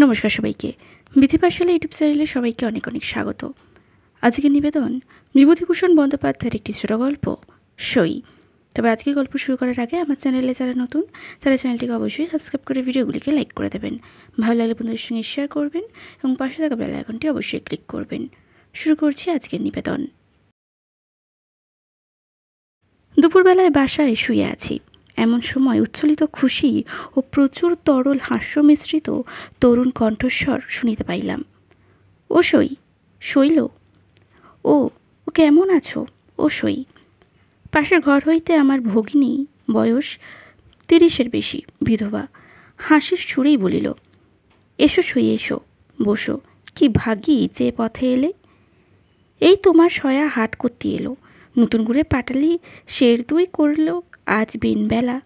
নমস্কার সবাইকে। বিধিপাশালা ইউটিউব চ্যানেলে সবাইকে অনেক অনেক স্বাগত। আজকের নিবেদন বিভূতিভূষণ বন্দ্যোপাধ্যায়ের একটি ছোট গল্প সই। তবে আজকে গল্প শুরু করার আগে আমার চ্যানেলে যারা নতুন তারা চ্যানেলটিকে অবশ্যই সাবস্ক্রাইব করে ভিডিওগুলিকে লাইক করে দেবেন, ভালো লাগলে বন্ধুদের সঙ্গে শেয়ার করবেন এবং পাশে থাকা বেল আইকনটি অবশ্যই ক্লিক করবেন। শুরু করছি আজকের নিবেদন। দুপুরবেলায় বাসায় শুয়ে আছি। এমন সময় উচ্ছ্বলিত খুশি ও প্রচুর তরল হাস্য মিশ্রিত তরুণ কণ্ঠস্বর শুনিতে পাইলাম। ও সই, শৈল, ও ও কেমন আছো? ও সই। পাশের ঘর হইতে আমার ভগিনী, বয়স 30-এর বেশি, বিধবা, হাসির সুরেই বলিল, এসো সই, এসো, বসো। কি ভাগী যে পথে এলে। এই তোমার সয়া হাট করতে এলো, নতুন করে পাটালি শের দুই করল আজ বিনবেলা।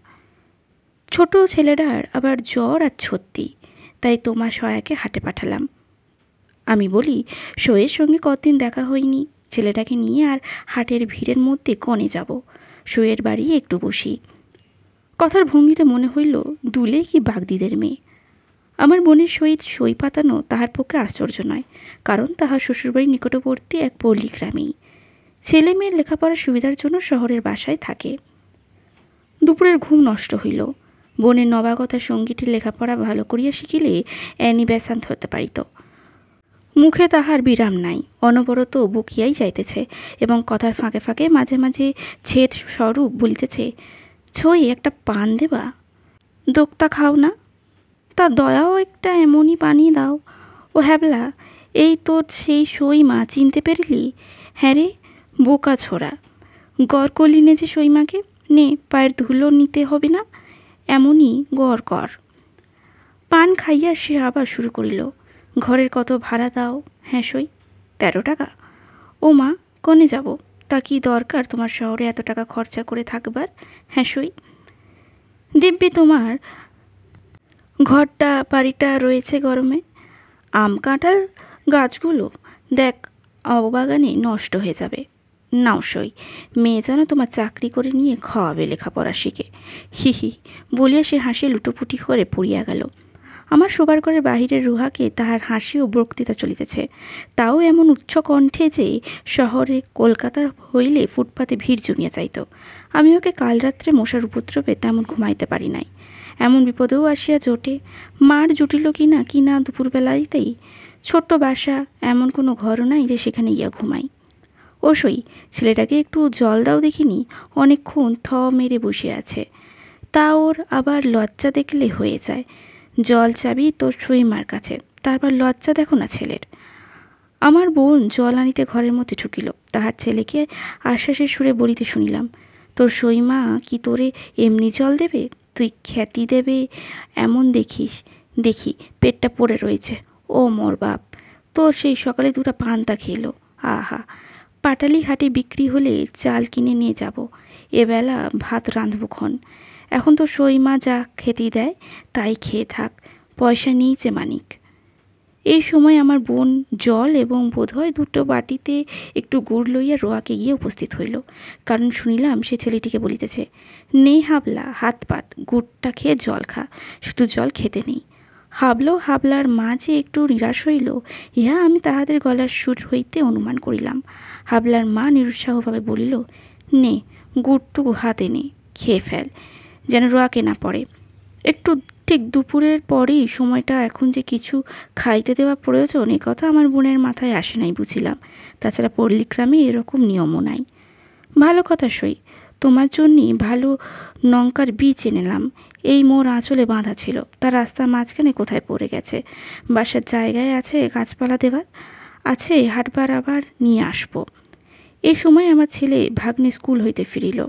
ছোট ছেলেটার আবার জ্বর আর ছত্তি, তাই তোমার সয়াকে হাটে পাঠালাম। আমি বলি, সইয়ের সঙ্গে কতদিন দেখা হয়নি, ছেলেটাকে নিয়ে আর হাটের ভিড়ের মধ্যে কনে যাব, সইয়ের বাড়ি একটু বসি। কথার ভঙ্গিতে মনে হইল দুলে কি বাগদিদের মেয়ে। আমার বোনের সহিত সই পাতানো তাহার পক্ষে আশ্চর্য নয়, কারণ তাহার শ্বশুরবাড়ির নিকটবর্তী এক পল্লী গ্রামেই। ছেলে মেয়ের লেখাপড়ার সুবিধার জন্য শহরের বাসায় থাকে। দুপুরের ঘুম নষ্ট হইল। বোনের নবাগতার সঙ্গীটির লেখাপড়া ভালো করিয়া শিখিলে অ্যানি বেসান্ত হতে পারিত। মুখে তাহার বিরাম নাই, অনবরত বকিয়াই যাইতেছে এবং কথার ফাঁকে ফাঁকে মাঝে মাঝে ছেদ স্বরূপ বলিতেছে, ছই একটা পান দেবা? দোক্তা খাও না? তা দয়াও একটা এমনই পানি দাও। ও হ্যাবলা, এই তোর সেই সইমা চিনতে পেরেলি? হ্যাঁ রে বোকা ছোড়া, গড় করলি নে যে সইমাকে, নে পায়ের ধুলো নিতে হবে না, এমনই গড় কর। পান খাইয়া সে আবার শুরু করিল, ঘরের কত ভাড়া দাও? হ্যাঁ সই, 13 টাকা। ও মা, কনে যাব? তা কি দরকার তোমার শহরে এত টাকা খরচা করে থাকবার? হ্যাঁ সই, দিব্যি তোমার ঘরটা বাড়িটা রয়েছে গরমে। আম কাঁঠাল গাছগুলো দেখ অবাগানে নষ্ট হয়ে যাবে। নাও সই, মেয়ে যেন তোমার চাকরি করে নিয়ে খাওয়াবে লেখাপড়া শিখে। হি হি বলিয়া সে হাসি লুটোপুটি করে পড়িয়া গেল। আমার শোবার ঘরের বাহিরের রুহাকে তাহার হাসি ও বক্তৃতা চলিতেছে, তাও এমন উচ্চ কণ্ঠে যে শহরে কলকাতা হইলে ফুটপাতে ভিড় জমিয়া যাইত। আমি ওকে কাল রাত্রে মশার উপদ্রবে তেমন ঘুমাইতে পারি নাই। এমন বিপদেও আসিয়া জোটে, মার জুটিল কি না দুপুরবেলাতেই। ছোট্ট বাসা, এমন কোনো ঘরও নাই যে সেখানে গিয়া ঘুমাই। ও সই, ছেলেটাকে একটু জল দাও দেখিনি, অনেকক্ষণ থ মেরে বসে আছে। তা ওর আবার লজ্জা দেখলে হয়ে যায়। জল চাবি তোর সইমার কাছে, তারপর লজ্জা দেখো না ছেলের। আমার বোন জল আনিতে ঘরের মধ্যে ঢুকিল। তাহার ছেলেকে আশ্বাসের সুরে বলিতে শুনিলাম, তোর সইমা কি তোরে এমনি জল দেবে? তুই খ্যাতি দেবে এমন দেখি পেটটা পড়ে রয়েছে। ও মোর বাপ, তোর সেই সকালে 2টা পান্তা খেলো। আহা, পাটালি হাটে বিক্রি হলে চাল কিনে নিয়ে যাব, এবেলা ভাত রাঁধব ক্ষণ। এখন তো সইমা যা খেতে দেয় তাই খেয়ে থাক, পয়সা নিয়েছে মানিক। এই সময় আমার বোন জল এবং বোধহয় 2টো বাটিতে একটু গুড় লইয়া রোয়াকে গিয়ে উপস্থিত হইল, কারণ শুনিলাম সে ছেলেটিকে বলিতেছে, নেই হাবলা, হাত পাত, গুড়টা খেয়ে জল খা, শুধু জল খেতে নেই। হাবলার মা যে একটু নিরাশ হইল, ইহা আমি তাহাদের গলার সুর হইতে অনুমান করিলাম। হাবলার মা নিরুৎসাহভাবে বলিল, নে গুড়টুকু হাতে নে, খেয়ে ফেল, যেন রোয়াকে না পড়ে। একটু ঠিক দুপুরের পরেই সময়টা, এখন যে কিছু খাইতে দেওয়া প্রয়োজন এ কথা আমার বোনের মাথায় আসে নাই বুঝিলাম। তাছাড়া পল্লীগ্রামে এরকম নিয়মও নাই। ভালো কথা সই, তোমার জন্যই ভালো লঙ্কার বীজ এনেলাম। এই মোর আঁচলে বাঁধা ছিল, তা রাস্তার মাঝখানে কোথায় পড়ে গেছে। বাসার জায়গায় আছে গাছপালা দেবার, আছে হাটবার, আবার নিয়ে আসবো। এই সময় আমার ছেলে ভাগ্নে স্কুল হইতে ফিরিল।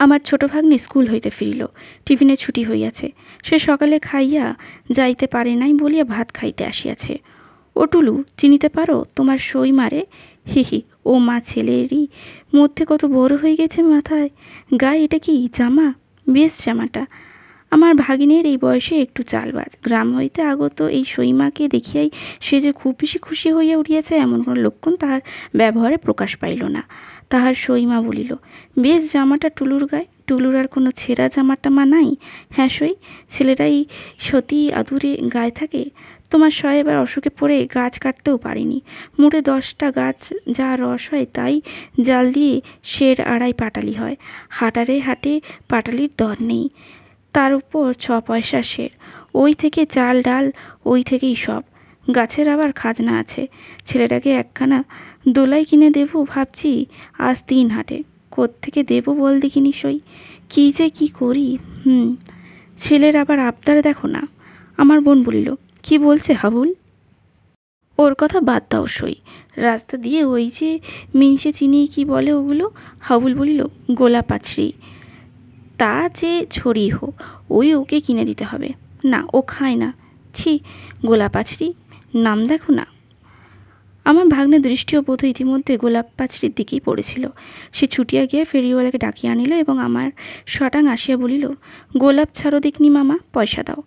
আমার ছোট ভাগ্নে স্কুল হইতে ফিরিল, টিফিনে ছুটি হইয়াছে। সে সকালে খাইয়া যাইতে পারে নাই বলিয়া ভাত খাইতে আসিয়াছে। ও টুলু, চিনিতে পারো তোমার সই মারে? হি হি, ও মা, ছেলেরই মধ্যে কত বড় হয়ে গেছে মাথায়। গায়ে এটা কি জামা? বেশ জামাটা। আমার ভাগিনের এই বয়সে একটু চালবাজ, গ্রাম হইতে আগত এই সইমাকে দেখিয়াই সে যে খুব বেশি খুশি হইয়া উঠিয়াছে এমন কোনো লক্ষণ তাহার ব্যবহারে প্রকাশ পাইল না। তাহার সইমা বলিল, বেশ জামাটা টুলুর গায়ে। টুলুর আর কোনো ছেঁড়া জামাটামা নাই? হ্যাঁ সই, ছেলেটাই সতী আদুরে গায়ে থাকে। তোমার সয় এবার অসুখে পড়ে গাছ কাটতেও পারিনি। মোটে 10টা গাছ যা রস হয় তাই জাল দিয়ে 1.5 পাটালি হয়। হাটারে হাটে পাটালির দর নেই, তার উপর 6 পয়সা সের। ওই থেকে চাল ডাল, ওই থেকেই সব। গাছের আবার খাজনা আছে। ছেলেটাকে একখানা দোলাই কিনে দেবো ভাবছি আজ 3 হাটে। কোত্থেকে দেবো বল দেখিনি সই, কী যে কি করি। ছেলের আবার আবদার দেখো না। আমার বোন বলিল, কি বলছে হাবুল? ওর কথা বাদ দাও সই। রাস্তা দিয়ে ওই যে মিনসে চিনি কি বলে ওগুলো? হাবুল বলিল, গোলাপ পাছড়ি। তা যে ছড়ি হোক, ওই ওকে কিনে দিতে হবে। না, ও খায় না। ছি, গোলাপ পাছড়ি নাম দেখো না। আমার ভাগ্নের দৃষ্টিও বোধ ইতিমধ্যে গোলাপ পাছড়ির দিকেই পড়েছিল। সে ছুটিয়া গিয়ে ফেরিওয়ালাকে ডাকিয়া আনিল এবং আমার শটাং আসিয়া বলিল, গোলাপ ছাড়ো দেখনি মামা, পয়সা দাও।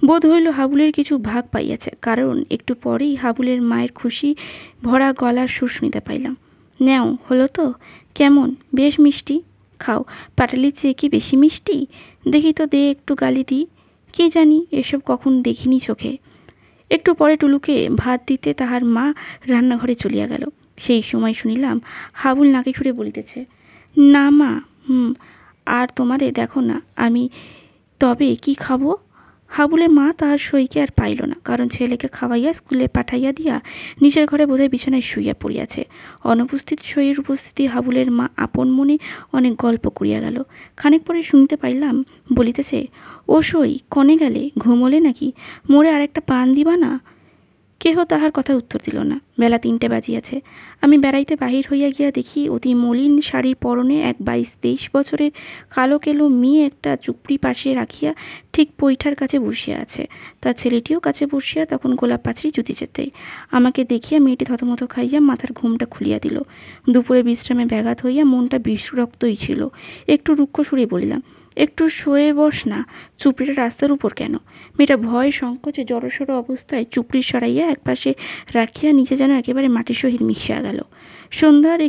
বোধ হইল হাবুলের কিছু ভাগ পাইয়াছে, কারণ একটু পরেই হাবুলের মায়ের খুশি ভরা গলার সুর শুনিতে পাইলাম। নেও, হলো তো? কেমন? বেশ মিষ্টি। খাও, পাটালির চেয়ে কি বেশি মিষ্টি? দেখি তো, দে একটু গালি দিই। কি জানি, এসব কখন দেখিনি চোখে। একটু পরে টুলুকে ভাত দিতে তাহার মা রান্নাঘরে চলিয়া গেল। সেই সময় শুনিলাম হাবুল নাকে ছুঁড়ে বলিতেছে, না মা, আর তোমারে দেখো না আমি তবে কি খাবো। হাবুলের মা তাহার সইকে আর পাইল না, কারণ ছেলেকে খাওয়াইয়া স্কুলে পাঠাইয়া দিয়া নিচের ঘরে বোধহয় বিছানায় শুইয়া পড়িয়াছে। অনুপস্থিত সইয়ের উপস্থিতি হাবুলের মা আপন মনে অনেক গল্প করিয়া গেল। খানিক পরে শুনিতে পাইলাম বলিতেছে, ও সই, কনে গেলে? ঘুমোলে নাকি? মোরে আর একটা পান দিবা না? কেহ তাহার কথার উত্তর দিল না। বেলা 3টে বাজিয়াছে। আমি বেড়াইতে বাহির হইয়া গিয়া দেখি অতি মলিন শাড়ির পরনে এক 22-23 বছরের কালো কেলো মেয়ে একটা চুপড়ি পাশে রাখিয়া ঠিক পৈঠার কাছে বসিয়া আছে। তার ছেলেটিও কাছে বসিয়া তখন গোলাপ পাছড়ি জুতিছেতে। আমাকে দেখিয়া মেয়েটি থতমত খাইয়া মাথার ঘুমটা খুলিয়া দিল। দুপুরে বিশ্রামে ব্যাঘাত হইয়া মনটা বিষরক্তই ছিল। একটু রুক্ষ সুরে বলিলাম, একটু শোয়ে বস না, চুপড়িটা রাস্তার উপর কেন? মেয়েটা ভয় সংকোচে জড়সড় অবস্থায় চুপড়ি সরাইয়া একপাশে রাখিয়া নিচে যেন একেবারে মাটির সহিত মিশিয়া গেল। সন্ধ্যার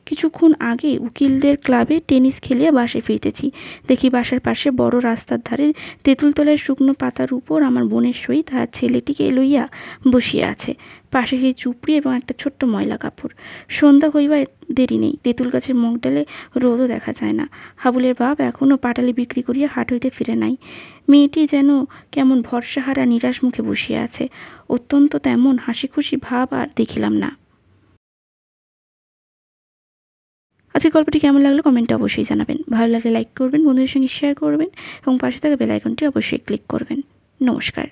কিছুক্ষণ আগে উকিলদের ক্লাবে টেনিস খেলিয়া বাসে ফিরিতেছি। দেখি বাসার পাশে বড় রাস্তার ধারে তেঁতুলতলায় শুকনো পাতার উপর আমার বোনের সই তাহার ছেলেটিকে লইয়া বসিয়া আছে। পাশে সেই চুপড়ি এবং একটা ছোট্ট ময়লা কাপড়। সন্ধ্যা হইবার দেরি নেই। তেঁতুল গাছের মুখডালে রোদও দেখা যায় না। হাবুলের বাপ এখনও পাটালি বিক্রি করিয়া হাট হইতে ফিরে নাই। মেয়েটি যেন কেমন ভরসাহারা নিরাশ মুখে বসিয়া আছে। অত্যন্ত তেমন হাসি খুশি ভাব আর দেখিলাম না। আজকের গল্পটি কেমন লাগলো কমেন্টে অবশ্যই জানাবেন। ভালো লাগলে লাইক করবেন, বন্ধুদের সঙ্গে শেয়ার করবেন এবং পাশে থাকা বেল আইকনটি অবশ্যই ক্লিক করবেন। নমস্কার।